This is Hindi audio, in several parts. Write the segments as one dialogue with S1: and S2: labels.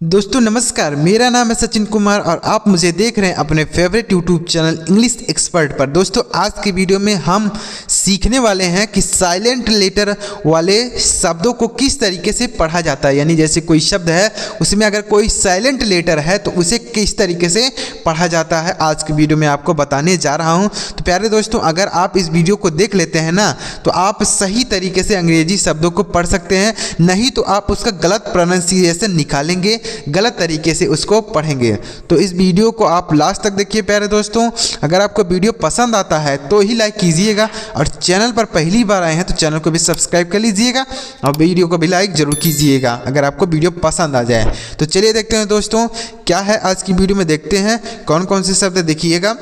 S1: दोस्तों नमस्कार, मेरा नाम है सचिन कुमार और आप मुझे देख रहे हैं अपने favourite YouTube channel English expert पर। दोस्तों आज की वीडियो में हम सीखने वाले हैं कि साइलेंट लेटर वाले शब्दों को किस तरीके से पढ़ा जाता है। यानी जैसे कोई शब्द है उसमें अगर कोई साइलेंट लेटर है तो उसे किस तरीके से पढ़ा जाता है, आज की वीडियो में आपको बताने जा रहा हूँ। तो प्यारे दोस्तों, अगर आप इस वीडियो को देख लेते हैं ना तो आप सही तरीके से अंग्रेजी शब्दों को पढ़ सकते हैं, नहीं तो आप उसका गलत प्रोनाउंसिएशन निकालेंगे, गलत तरीके से उसको पढ़ेंगे। तो इस वीडियो को आप लास्ट तक देखिए प्यारे दोस्तों। अगर आपको वीडियो पसंद आता है तो ही लाइक कीजिएगा और चैनल पर पहली बार आए हैं तो चैनल को भी सब्सक्राइब कर लीजिएगा और वीडियो को भी लाइक जरूर कीजिएगा अगर आपको वीडियो पसंद आ जाए। तो चलिए देखते हैं दोस्तों क्या है आज की वीडियो में, देखते हैं कौन कौन से शब्द देखिएगा।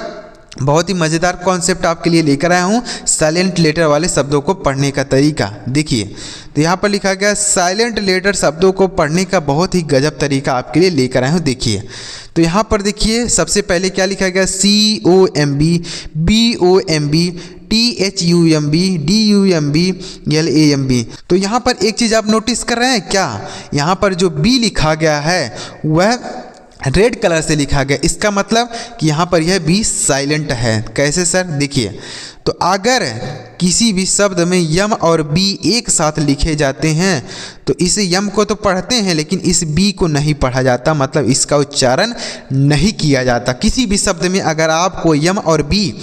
S1: बहुत ही मज़ेदार कॉन्सेप्ट आपके लिए लेकर आया हूँ, साइलेंट लेटर वाले शब्दों को पढ़ने का तरीका। देखिए तो यहाँ पर लिखा गया साइलेंट लेटर शब्दों को पढ़ने का बहुत ही गजब तरीका आपके लिए लेकर आया हूँ। देखिए तो यहाँ पर देखिए सबसे पहले क्या लिखा गया, COMB BOMB THUMB DUMB LAMB। तो यहाँ पर एक चीज़ आप नोटिस कर रहे हैं क्या, यहाँ पर जो B लिखा गया है वह रेड कलर से लिखा गया, इसका मतलब कि यहाँ पर यह बी साइलेंट है। कैसे सर, देखिए तो अगर किसी भी शब्द में यम और बी एक साथ लिखे जाते हैं तो इस यम को तो पढ़ते हैं लेकिन इस बी को नहीं पढ़ा जाता, मतलब इसका उच्चारण नहीं किया जाता। किसी भी शब्द में अगर आपको यम और बी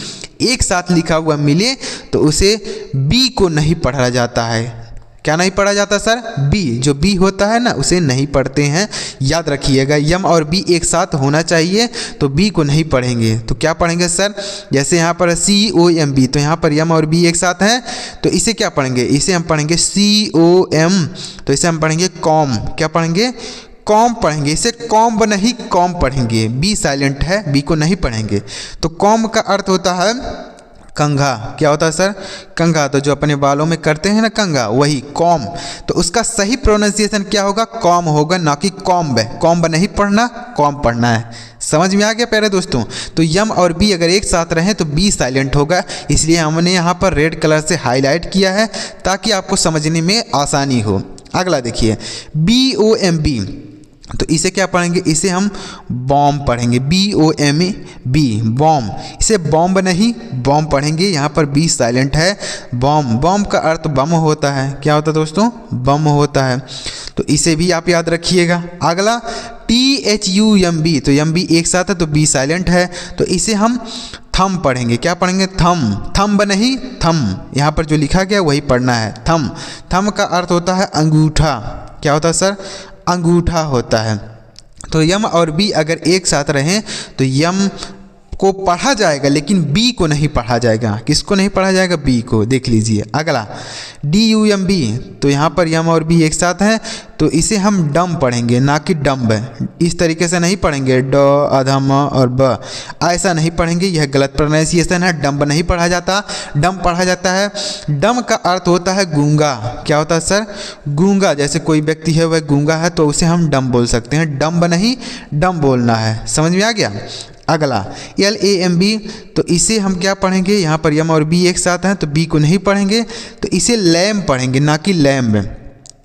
S1: एक साथ लिखा हुआ मिले तो उसे बी को नहीं पढ़ा जाता है। क्या नहीं पढ़ा जाता सर, बी, जो बी होता है ना उसे नहीं पढ़ते हैं, याद रखिएगा। यम और बी एक साथ होना चाहिए तो बी को नहीं पढ़ेंगे। तो क्या पढ़ेंगे सर, जैसे यहाँ पर COMB, तो यहाँ पर यम और बी एक साथ हैं तो इसे क्या पढ़ेंगे, इसे हम पढ़ेंगे COM, तो इसे हम पढ़ेंगे कॉम। क्या पढ़ेंगे, कॉम पढ़ेंगे, इसे कॉम्ब नहीं कॉम पढ़ेंगे। बी साइलेंट है, बी को नहीं पढ़ेंगे। तो कॉम का अर्थ होता है कंघा। क्या होता है सर, कंघा, तो जो अपने बालों में करते हैं ना कंघा, वही कॉम। तो उसका सही प्रोनाउंसिएशन क्या होगा, कॉम होगा, ना कि कॉम्ब। कॉम्ब नहीं पढ़ना, कॉम पढ़ना है। समझ में आ गया प्यारे दोस्तों। तो यम और बी अगर एक साथ रहें तो बी साइलेंट होगा, इसलिए हमने यहाँ पर रेड कलर से हाईलाइट किया है ताकि आपको समझने में आसानी हो। अगला देखिए BOMB, तो इसे क्या पढ़ेंगे, इसे हम बॉम्ब पढ़ेंगे, BOMB बॉम्ब। इसे बॉम्ब नहीं बॉम्ब पढ़ेंगे, यहाँ पर बी साइलेंट है। बॉम्ब, बॉम्ब का अर्थ बम होता है। क्या होता है दोस्तों, बम होता है, तो इसे भी आप याद रखिएगा। अगला THUMB, तो यम बी एक साथ है तो बी साइलेंट है, तो इसे हम थम पढ़ेंगे। क्या पढ़ेंगे, थम, थम्ब नहीं थम, यहाँ पर जो लिखा गया वही पढ़ना है, थम। थम का अर्थ होता है अंगूठा। क्या होता है सर, अंगूठा होता है। तो यम और बी अगर एक साथ रहें तो यम को पढ़ा जाएगा लेकिन बी को नहीं पढ़ा जाएगा। किसको नहीं पढ़ा जाएगा, बी को। देख लीजिए अगला DUMB, तो यहाँ पर यम और बी एक साथ हैं तो इसे हम डम पढ़ेंगे, ना कि डम्ब। इस तरीके से नहीं पढ़ेंगे, ड अधम और ब, ऐसा नहीं पढ़ेंगे, यह गलत प्रोनाउंसिएशन है। डम्ब नहीं पढ़ा जाता, डम पढ़ा जाता है। डम का अर्थ होता है गूंगा। क्या होता है सर, गूंगा। जैसे कोई व्यक्ति है वह गूंगा है तो उसे हम डम बोल सकते हैं, डम्ब नहीं डम बोलना है। समझ में आ गया। अगला LAMB, तो इसे हम क्या पढ़ेंगे, यहाँ पर यम और बी एक साथ हैं तो बी को नहीं पढ़ेंगे, तो इसे लैम्ब पढ़ेंगे, ना कि लैम्ब।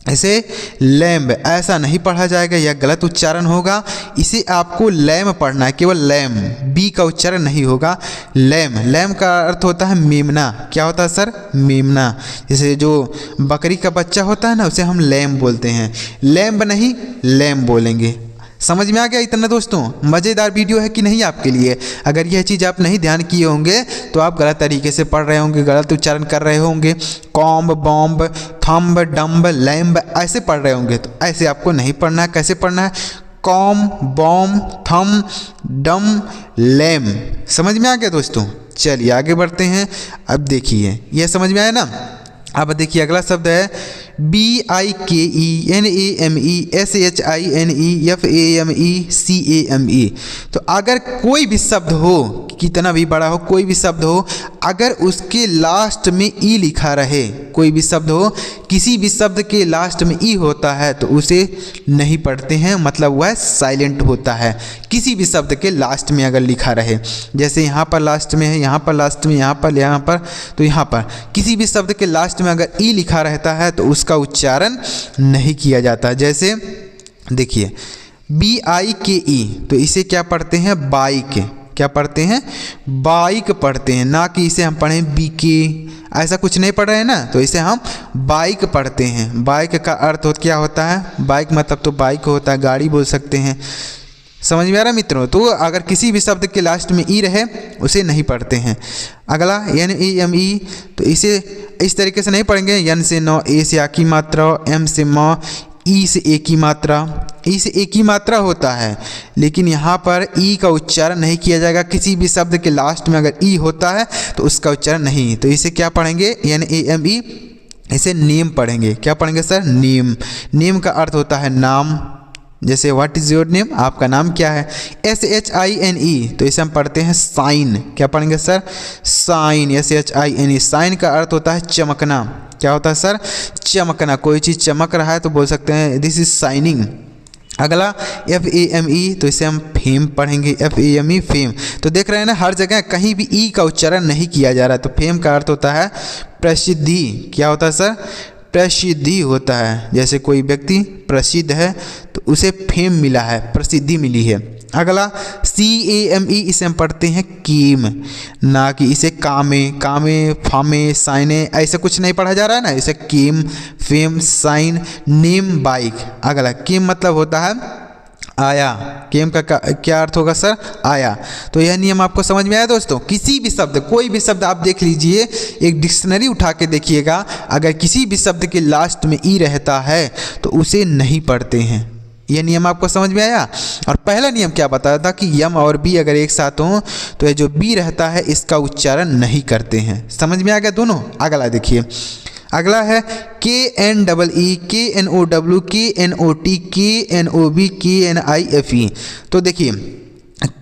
S1: इसे लैम्ब ऐसा नहीं पढ़ा जाएगा, यह गलत उच्चारण होगा। इसे आपको लैम पढ़ना है, केवल लैम, बी का उच्चारण नहीं होगा। लैम, लैम का अर्थ होता है मेमना। क्या होता है सर, मेमना। जैसे जो बकरी का बच्चा होता है ना उसे हम लैम बोलते हैं, लैम्ब नहीं लैम बोलेंगे। समझ में आ गया इतना दोस्तों। मज़ेदार वीडियो है कि नहीं आपके लिए। अगर यह चीज़ आप नहीं ध्यान किए होंगे तो आप गलत तरीके से पढ़ रहे होंगे, गलत उच्चारण कर रहे होंगे, comb bomb thumb dumb lamb ऐसे पढ़ रहे होंगे। तो ऐसे आपको नहीं पढ़ना है। कैसे पढ़ना है, कॉम बॉम थम डम लैम। समझ में आ गया दोस्तों। चलिए आगे बढ़ते हैं। अब देखिए यह समझ में आया ना। अब देखिए अगला शब्द है BIKENAMESHINEFAMECAME। तो अगर कोई भी शब्द हो, कितना भी बड़ा हो, कोई भी शब्द हो, अगर उसके लास्ट में ई लिखा रहे, कोई भी शब्द हो, किसी भी शब्द के लास्ट में ई होता है तो उसे नहीं पढ़ते हैं, मतलब वह साइलेंट होता है। किसी भी शब्द के लास्ट में अगर लिखा रहे, जैसे यहाँ पर लास्ट में है, यहाँ पर लास्ट में, यहाँ पर, तो यहाँ पर किसी भी शब्द के लास्ट में अगर ई लिखा रहता है तो उसका उच्चारण नहीं किया जाता। जैसे देखिए BIKE, तो इसे क्या पढ़ते हैं? बाइक। क्या पढ़ते हैं? बाइक पढ़ते हैं, ना कि इसे हम पढ़ें BK, ऐसा कुछ नहीं पढ़ रहे हैं ना, तो इसे हम बाइक पढ़ते हैं। बाइक का अर्थ क्या होता है? बाइक मतलब तो बाइक होता है, गाड़ी बोल सकते हैं। समझ में आ रहा है मित्रों? तो अगर किसी भी शब्द के लास्ट में ई रहे उसे नहीं पढ़ते हैं। अगला NEME, तो इसे इस तरीके से नहीं पढ़ेंगे, यन से न, ए से आ की मात्रा, एम से म, ई से ए की मात्रा। ई से ए की मात्रा होता है, लेकिन यहाँ पर ई का उच्चारण नहीं किया जाएगा। किसी भी शब्द के लास्ट में अगर ई होता है तो उसका उच्चारण नहीं, तो इसे क्या पढ़ेंगे? NAME, इसे नेम पढ़ेंगे। क्या पढ़ेंगे सर? नेम। नेम का अर्थ होता है नाम, जैसे व्हाट इज़ योर नेम, आपका नाम क्या है। SHINE, तो इसे हम पढ़ते हैं साइन। क्या पढ़ेंगे सर? साइन। SHINE, साइन का अर्थ होता है चमकना। क्या होता है सर? चमकना। कोई चीज़ चमक रहा है तो बोल सकते हैं दिस इज शाइनिंग। अगला FAME, तो इसे हम फेम पढ़ेंगे। FAME, fame. तो देख रहे हैं ना, हर जगह कहीं भी ई का उच्चारण नहीं किया जा रहा है। तो फेम का अर्थ होता है प्रसिद्धि। क्या होता है सर? प्रसिद्धि होता है। जैसे कोई व्यक्ति प्रसिद्ध है तो उसे फेम मिला है, प्रसिद्धि मिली है। अगला CAME, इसे हम पढ़ते हैं कीम, ना कि इसे कामे, कामे, फामे, साइने, ऐसे कुछ नहीं पढ़ा जा रहा है ना, इसे कीम, फेम, साइन, नेम, बाइक। अगला कीम मतलब होता है आया। केम का क्या अर्थ होगा सर? आया। तो यह नियम आपको समझ में आया दोस्तों? किसी भी शब्द, कोई भी शब्द आप देख लीजिए, एक डिक्शनरी उठा के देखिएगा, अगर किसी भी शब्द के लास्ट में ई रहता है तो उसे नहीं पढ़ते हैं। यह नियम आपको समझ में आया? और पहला नियम क्या बताया था कि यम और बी अगर एक साथ हों तो ये जो बी रहता है इसका उच्चारण नहीं करते हैं। समझ में आ गया दोनों? अगला देखिए, अगला है KNEE, KNOW, KNOT, KNOB, KNIFE। तो देखिए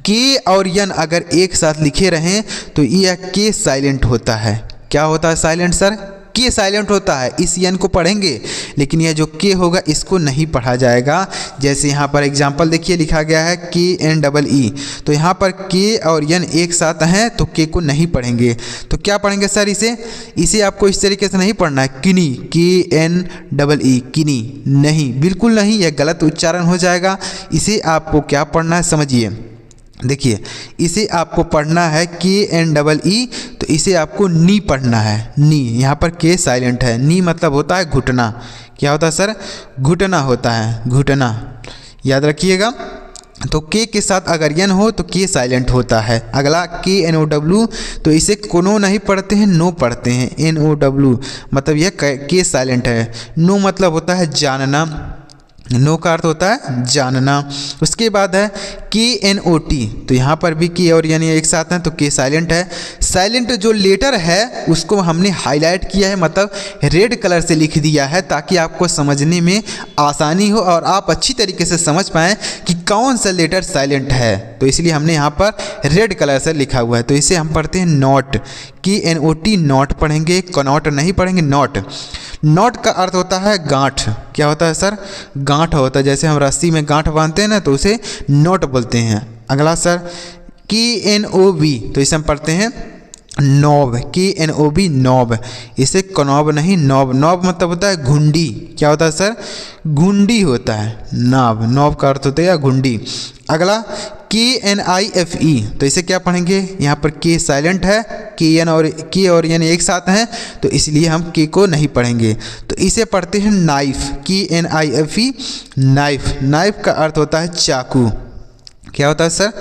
S1: के और यन अगर एक साथ लिखे रहें तो यह के साइलेंट होता है। क्या होता है साइलेंट सर? के साइलेंट होता है। इस यन को पढ़ेंगे, लेकिन यह जो के होगा इसको नहीं पढ़ा जाएगा। जैसे यहाँ पर एग्जाम्पल देखिए लिखा गया है KNEE, तो यहाँ पर के और यन एक साथ हैं तो के को नहीं पढ़ेंगे। तो क्या पढ़ेंगे सर? इसे आपको इस तरीके से नहीं पढ़ना है, किनी, KNEE, किनी, नहीं, बिल्कुल नहीं, यह गलत उच्चारण हो जाएगा। इसे आपको क्या पढ़ना है समझिए। देखिए इसे आपको पढ़ना है KNEE, तो इसे आपको नी पढ़ना है, नी। यहाँ पर के साइलेंट है। नी मतलब होता है घुटना। क्या होता है सर? घुटना होता है, घुटना, याद रखिएगा। तो के साथ अगर यन हो तो के साइलेंट होता है। अगला KNOW, तो इसे कोनो नहीं पढ़ते हैं, नो पढ़ते हैं। NOW मतलब यह के साइलेंट है। नो मतलब होता है जानना, नो का अर्थ होता है जानना। उसके बाद है KNOT, तो यहाँ पर भी के और यानी एक साथ हैं तो के साइलेंट है। साइलेंट जो लेटर है उसको हमने हाईलाइट किया है, मतलब रेड कलर से लिख दिया है, ताकि आपको समझने में आसानी हो और आप अच्छी तरीके से समझ पाएँ कि कौन सा लेटर साइलेंट है। तो इसलिए हमने यहाँ पर रेड कलर से लिखा हुआ है। तो इसे हम पढ़ते हैं नॉट। KNOT, नॉट पढ़ेंगे, कनॉट नहीं पढ़ेंगे, नॉट। नॉट का अर्थ होता है गांठ। क्या होता है सर? गांठ होता है। जैसे हम रस्सी में गांठ बांधते हैं ना, तो उसे नॉट बोलते हैं। अगला सर KNOB, तो इसे हम पढ़ते हैं नॉब। KNOB, knob. इसे कनॉब नहीं, नॉब। नॉब मतलब होता है घुंडी। क्या होता है सर? घुंडी होता है, नाब। नॉब का अर्थ होता है घुंडी। अगला KNIFE, तो इसे क्या पढ़ेंगे? यहाँ पर के साइलेंट है, के और यन एक साथ हैं, तो इसलिए हम के को नहीं पढ़ेंगे। तो इसे पढ़ते हैं नाइफ। KNIFE, knife. नाइफ का अर्थ होता है चाकू। क्या होता है सर?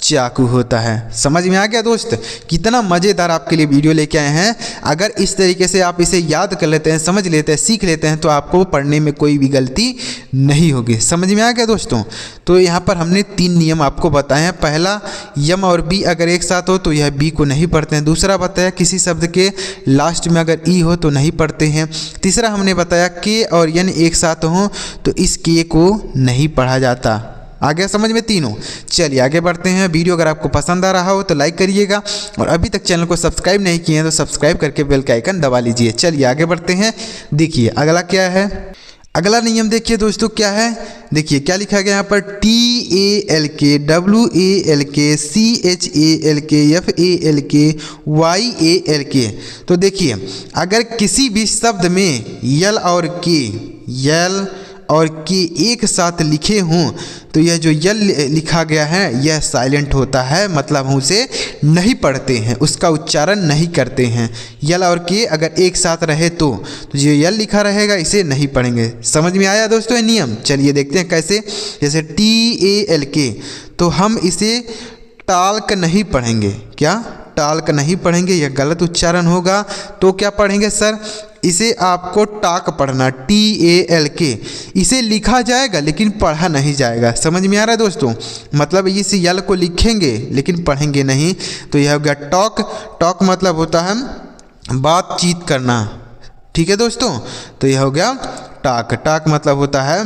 S1: चाकू होता है। समझ में आ गया दोस्त? कितना मज़ेदार आपके लिए वीडियो लेके आए हैं। अगर इस तरीके से आप इसे याद कर लेते हैं, समझ लेते हैं, सीख लेते हैं, तो आपको पढ़ने में कोई भी गलती नहीं होगी। समझ में आ गया दोस्तों? तो यहाँ पर हमने 3 नियम आपको बताए हैं। पहला, यम और बी अगर एक साथ हो तो यह बी को नहीं पढ़ते हैं। दूसरा बताया किसी शब्द के लास्ट में अगर ई हो तो नहीं पढ़ते हैं। तीसरा हमने बताया के और यन एक साथ हों तो इस के को नहीं पढ़ा जाता। आ गया समझ में तीनों? चलिए आगे बढ़ते हैं। वीडियो अगर आपको पसंद आ रहा हो तो लाइक करिएगा, और अभी तक चैनल को सब्सक्राइब नहीं किए हैं तो सब्सक्राइब करके बेल का आइकन दबा लीजिए। चलिए आगे बढ़ते हैं। देखिए अगला क्या है। अगला नियम देखिए दोस्तों क्या है। देखिए क्या लिखा गया यहाँ पर, TALK, WALK, CHALK, FALK, YALK। तो देखिए अगर किसी भी शब्द में यल और के, यल और के एक साथ लिखे हों तो यह जो यल लिखा गया है यह साइलेंट होता है, मतलब हम उसे नहीं पढ़ते हैं, उसका उच्चारण नहीं करते हैं। यल और के अगर एक साथ रहे तो जो यल लिखा रहेगा इसे नहीं पढ़ेंगे। समझ में आया दोस्तों ये नियम? चलिए देखते हैं कैसे। जैसे TALK तो हम इसे टाल्क नहीं पढ़ेंगे। क्या? टाल्क नहीं पढ़ेंगे, यह गलत उच्चारण होगा। तो क्या पढ़ेंगे सर? इसे आपको टाक पढ़ना, TALK। इसे लिखा जाएगा लेकिन पढ़ा नहीं जाएगा। समझ में आ रहा है दोस्तों? मतलब इस यल को लिखेंगे लेकिन पढ़ेंगे नहीं। तो यह हो गया टॉक। टॉक मतलब होता है बातचीत करना। ठीक है दोस्तों? तो यह हो गया टाक। टाक मतलब होता है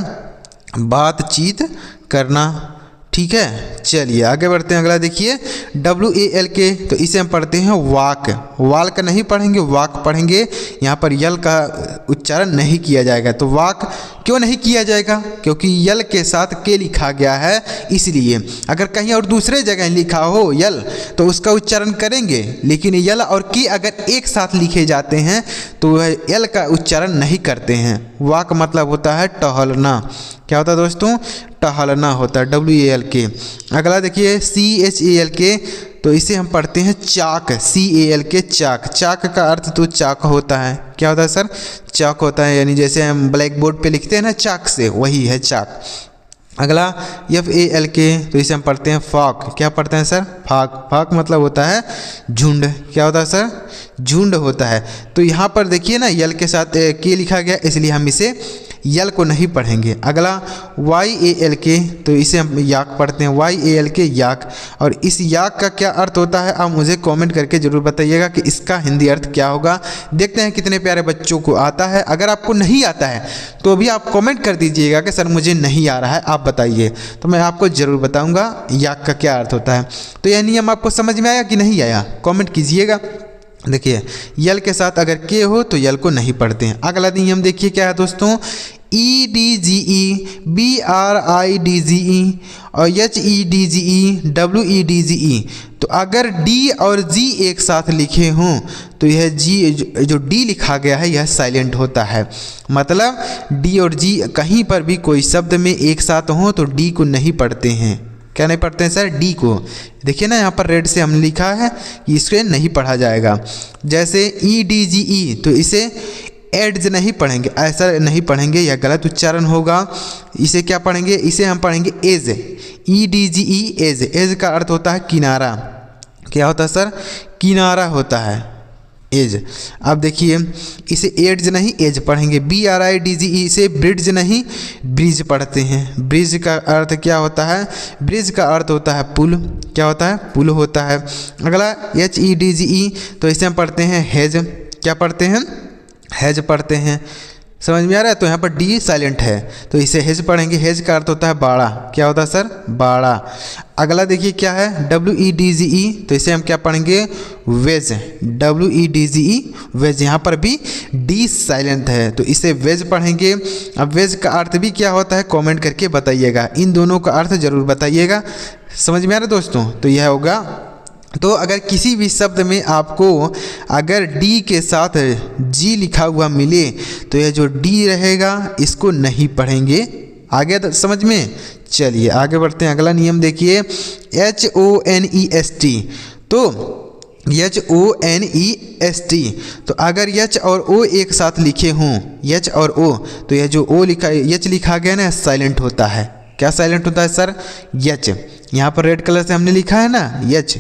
S1: बातचीत करना। ठीक है, चलिए आगे बढ़ते हैं। अगला देखिए WALK तो इसे हम पढ़ते हैं वाक। वाक नहीं पढ़ेंगे, वाक पढ़ेंगे। यहाँ पर यल का उच्चारण नहीं किया जाएगा। तो वाक क्यों नहीं किया जाएगा? क्योंकि यल के साथ के लिखा गया है, इसलिए। अगर कहीं और दूसरे जगह लिखा हो यल तो उसका उच्चारण करेंगे, लेकिन यल और की अगर एक साथ लिखे जाते हैं तो वह यल का उच्चारण नहीं करते हैं। वाक मतलब होता है टहलना। क्या होता है दोस्तों? टहलना होता है, WALK। अगला देखिए CHALK तो इसे हम पढ़ते हैं चाक। CALK चाक। चाक का अर्थ तो चाक होता है। क्या होता है सर? चाक होता है, यानी जैसे हम ब्लैक बोर्ड पे लिखते हैं ना चाक से, वही है चाक। अगला FALK तो इसे हम पढ़ते हैं फाक। क्या पढ़ते हैं सर? फाक। फाक मतलब होता है झुंड। क्या होता है सर? झुंड होता है। तो यहाँ पर देखिए ना यल के साथ के लिखा गया, इसलिए हम इसे यल को नहीं पढ़ेंगे। अगला YALK तो इसे हम याक पढ़ते हैं। YALK याक। और इस याक का क्या अर्थ होता है आप मुझे कमेंट करके ज़रूर बताइएगा कि इसका हिंदी अर्थ क्या होगा। देखते हैं कितने प्यारे बच्चों को आता है। अगर आपको नहीं आता है तो भी आप कमेंट कर दीजिएगा कि सर मुझे नहीं आ रहा है, आप बताइए, तो मैं आपको ज़रूर बताऊँगा याक का क्या अर्थ होता है। तो यह नियम आपको समझ में आया कि नहीं आया? कॉमेंट कीजिएगा। देखिए यल के साथ अगर के हो तो यल को नहीं पढ़ते हैं। अगला नियम देखिए क्या है दोस्तों? EDGE BRIDGE और HEDGE WEDGE तो अगर D और G एक साथ लिखे हों तो यह G जो D लिखा गया है यह साइलेंट होता है। मतलब D और G कहीं पर भी कोई शब्द में एक साथ हों तो D को नहीं पढ़ते हैं। क्या नहीं पढ़ते हैं सर? डी को। देखिए ना यहाँ पर रेड से हम लिखा है कि इसको नहीं पढ़ा जाएगा। जैसे EDGE तो इसे एड्ज नहीं पढ़ेंगे, ऐसा नहीं पढ़ेंगे, यह गलत उच्चारण होगा। इसे क्या पढ़ेंगे? इसे हम पढ़ेंगे एज। EDGE as. एज का अर्थ होता है किनारा। क्या होता है सर? किनारा होता है एज। अब देखिए इसे एड्ज नहीं एज पढ़ेंगे। BRIDGE इसे ब्रिड्ज नहीं ब्रिज पढ़ते हैं। ब्रिज का अर्थ क्या होता है? ब्रिज का अर्थ होता है पुल। क्या होता है? पुल होता है। अगला HEDGE तो इसे हम पढ़ते हैं हेज। क्या पढ़ते हैं? हेज पढ़ते हैं। समझ में आ रहा है? तो यहाँ पर डी साइलेंट है तो इसे हेज पढ़ेंगे। हेज का अर्थ होता है बाड़ा। क्या होता है सर? बाड़ा। अगला देखिए क्या है? WEDGE तो इसे हम क्या पढ़ेंगे? वेज। WEDGE wedge. यहाँ पर भी डी साइलेंट है तो इसे वेज पढ़ेंगे। अब वेज का अर्थ भी क्या होता है कमेंट करके बताइएगा। इन दोनों का अर्थ ज़रूर बताइएगा। समझ में आ रहा है दोस्तों? तो यह होगा। तो अगर किसी भी शब्द में आपको अगर डी के साथ जी लिखा हुआ मिले तो यह जो डी रहेगा इसको नहीं पढ़ेंगे। आगे समझ में? चलिए आगे बढ़ते हैं। अगला नियम देखिए HONEST तो HONEST तो अगर H और O एक साथ लिखे हों H और O तो यह जो O लिखा H लिखा गया ना साइलेंट होता है। क्या साइलेंट होता है सर? H। यहाँ पर रेड कलर से हमने लिखा है ना H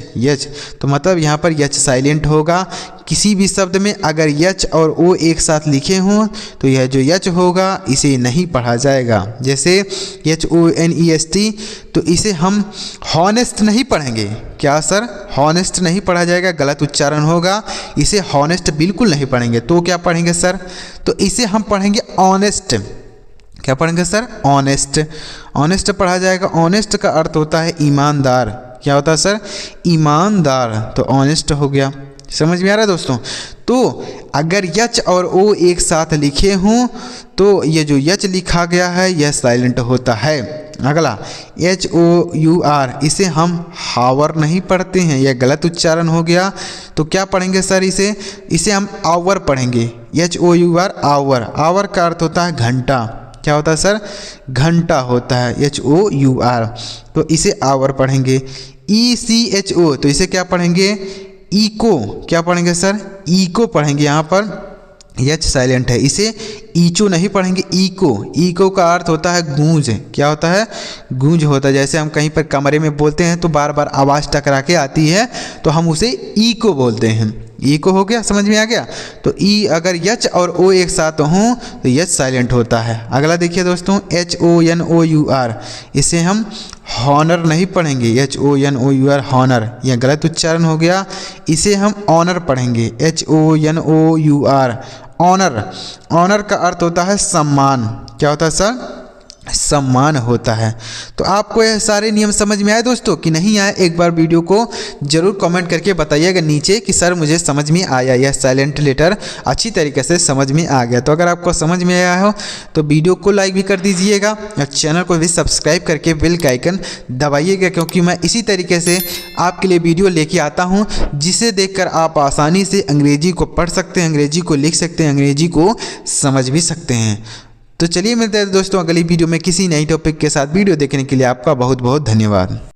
S1: तो मतलब यहाँ पर H साइलेंट होगा। किसी भी शब्द में अगर H और O एक साथ लिखे हों तो यह जो H होगा इसे नहीं पढ़ा जाएगा। जैसे HONEST तो इसे हम हॉनेस्ट नहीं पढ़ेंगे। क्या सर? हॉनेस्ट नहीं पढ़ा जाएगा, गलत उच्चारण होगा। इसे हॉनेस्ट बिल्कुल नहीं पढ़ेंगे। तो क्या पढ़ेंगे सर? तो इसे हम पढ़ेंगे ऑनेस्ट। क्या पढ़ेंगे सर? ऑनेस्ट। ऑनेस्ट पढ़ा जाएगा। ऑनेस्ट का अर्थ होता है ईमानदार। क्या होता है सर? ईमानदार। तो ऑनेस्ट हो गया। समझ में आ रहा है दोस्तों? तो अगर H और O एक साथ लिखे हों तो ये जो H लिखा गया है यह साइलेंट होता है। अगला HOUR इसे हम हावर नहीं पढ़ते हैं, यह गलत उच्चारण हो गया। तो क्या पढ़ेंगे सर? इसे हम आवर पढ़ेंगे। HOUR our. आवर का अर्थ होता है घंटा। क्या होता है सर? घंटा होता है, HOUR। तो इसे आवर पढ़ेंगे। ECHO, तो इसे क्या पढ़ेंगे? इको। क्या पढ़ेंगे सर? इको पढ़ेंगे। यहाँ पर एच साइलेंट है, इसे ईचो नहीं पढ़ेंगे, इको। इको का अर्थ होता है गूंज। क्या होता है? गूंज होता है। जैसे हम कहीं पर कमरे में बोलते हैं तो बार बार आवाज़ टकरा के आती है, तो हम उसे इको बोलते हैं। इको हो गया, समझ में आ गया? तो ई अगर यच और ओ एक साथ हों तो यच साइलेंट होता है। अगला देखिए दोस्तों, HONOUR, इसे हम हॉनर नहीं पढ़ेंगे, HONOUR, हॉनर, यह गलत उच्चारण हो गया। इसे हम ऑनर पढ़ेंगे, HONOUR, ऑनर। ऑनर का अर्थ होता है सम्मान। क्या होता है सर? सम्मान होता है। तो आपको यह सारे नियम समझ में आए दोस्तों कि नहीं आए? एक बार वीडियो को जरूर कमेंट करके बताइएगा नीचे कि सर मुझे समझ में आया, यह साइलेंट लेटर अच्छी तरीके से समझ में आ गया। तो अगर आपको समझ में आया हो तो वीडियो को लाइक भी कर दीजिएगा और चैनल को भी सब्सक्राइब करके बेल का आइकन दबाइएगा, क्योंकि मैं इसी तरीके से आपके लिए वीडियो लेके आता हूँ जिसे देखकर आप आसानी से अंग्रेजी को पढ़ सकते हैं, अंग्रेजी को लिख सकते हैं, अंग्रेजी को समझ भी सकते हैं। तो चलिए मिलते हैं दोस्तों अगली वीडियो में किसी नई टॉपिक के साथ। वीडियो देखने के लिए आपका बहुत बहुत धन्यवाद।